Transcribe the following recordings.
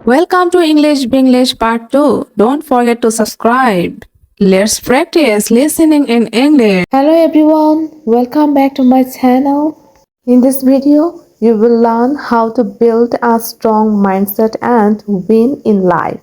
Welcome to English Binglish Part 2. Don't forget to subscribe. Let's practice listening in English. Hello everyone, welcome back to my channel. In this video, you will learn how to build a strong mindset and win in life.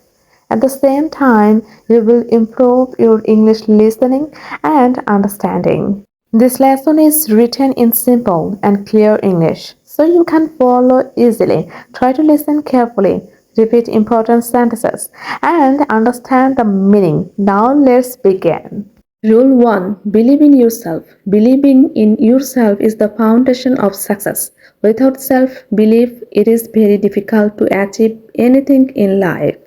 At the same time, you will improve your English listening and understanding. This lesson is written in simple and clear English, so you can follow easily. Try to listen carefully, repeat important sentences, and understand the meaning. Now let's begin. Rule 1. Believe in yourself. Believing in yourself is the foundation of success. Without self belief, it is very difficult to achieve anything in life.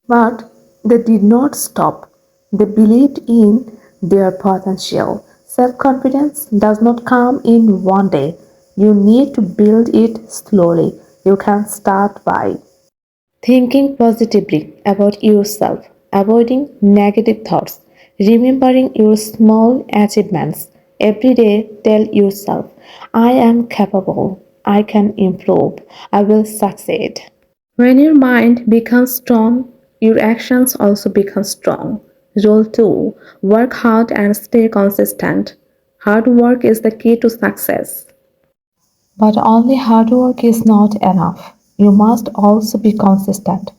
But they did not stop. They believed in their potential. Self confidence does not come in one day. You need to build it slowly. You can start by thinking positively about yourself, avoiding negative thoughts, remembering your small achievements. Every day, tell yourself, I am capable, I can improve, I will succeed. When your mind becomes strong, your actions also become strong. Rule 2. Work hard and stay consistent. Hard work is the key to success. But only hard work is not enough. You must also be consistent.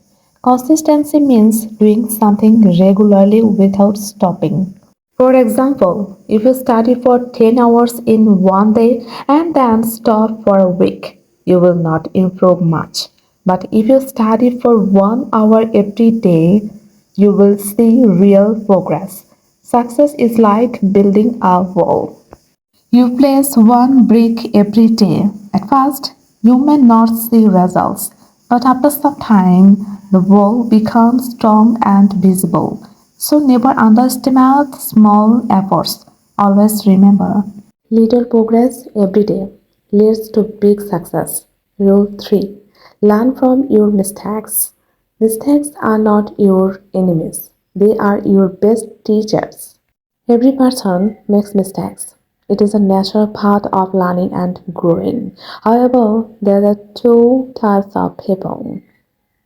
Consistency means doing something regularly without stopping. For example, if you study for 10 hours in one day and then stop for a week, you will not improve much. But if you study for 1 hour every day, you will see real progress. Success is like building a wall. You place one brick every day. At first, you may not see results, but after some time, the wall becomes strong and visible. So never underestimate small efforts. Always remember, little progress every day leads to big success. Rule 3. Learn from your mistakes. Mistakes are not your enemies, they are your best teachers. Every person makes mistakes. It is a natural part of learning and growing. However, there are two types of people: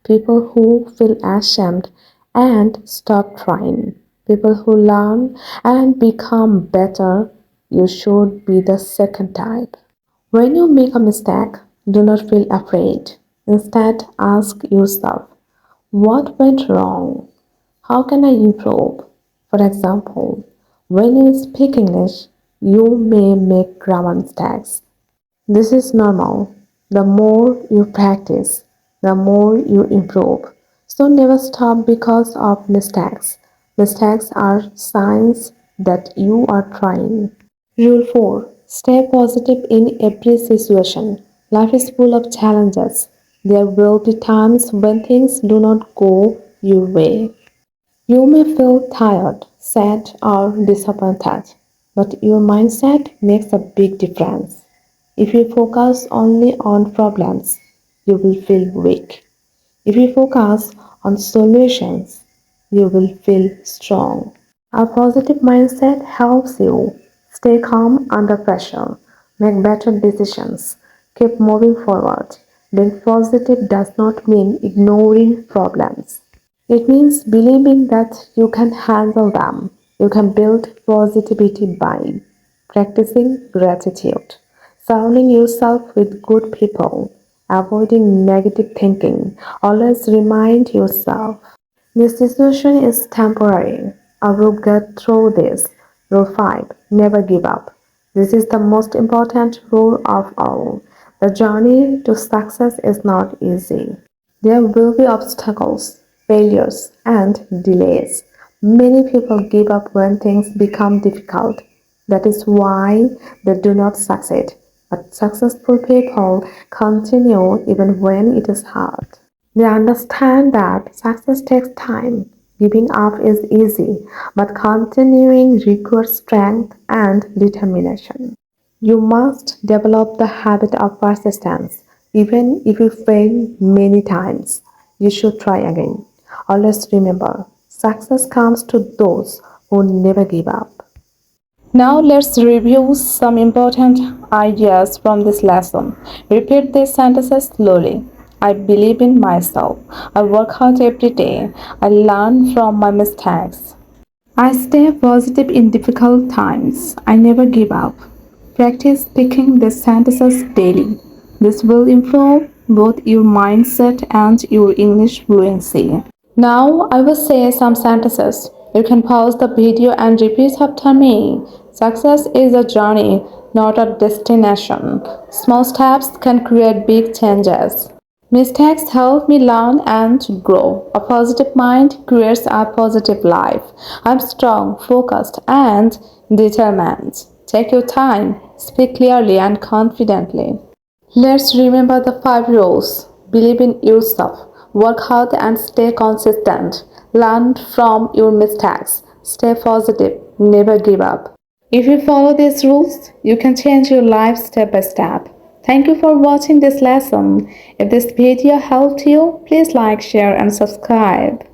people who feel ashamed and stop trying, people who learn and become better. You should be the second type. When you make a mistake, do not feel afraid. Instead, ask yourself, what went wrong? How can I improve? For example, when you speak English, you may make grammar mistakes. This is normal. The more you practice, the more you improve. So never stop because of mistakes. Mistakes are signs that you are trying. Rule 4. Stay positive in every situation. Life is full of challenges. There will be times when things do not go your way. You may feel tired, sad, or disappointed, but your mindset makes a big difference. If you focus only on problems, you will feel weak. If you focus on solutions, you will feel strong. A positive mindset helps you stay calm under pressure, make better decisions, keep moving forward. Being positive does not mean ignoring problems. It means believing that you can handle them. You can build positivity by practicing gratitude, surrounding yourself with good people, avoiding negative thinking. Always remind yourself, this situation is temporary. I will get through this. Rule 5. Never give up. This is the most important rule of all. The journey to success is not easy. There will be obstacles, failures, and delays. Many people give up when things become difficult. That is why they do not succeed. But successful people continue even when it is hard. They understand that success takes time. Giving up is easy, but continuing requires strength and determination. You must develop the habit of persistence. Even if you fail many times, you should try again. Always remember, success comes to those who never give up. Now let's review some important ideas from this lesson. Repeat these sentences slowly. I believe in myself. I work hard every day. I learn from my mistakes. I stay positive in difficult times. I never give up. Practice speaking these sentences daily. This will improve both your mindset and your English fluency. Now I will say some sentences. You can pause the video and repeat after me. Success is a journey, not a destination. Small steps can create big changes. Mistakes help me learn and grow. A positive mind creates a positive life. I'm strong, focused, and determined. Take your time, speak clearly and confidently. Let's remember the 5 rules. Believe in yourself. Work hard and stay consistent. Learn from your mistakes. Stay positive. Never give up. If you follow these rules, you can change your life step by step. Thank you for watching this lesson. If this video helped you, please like, share, and subscribe.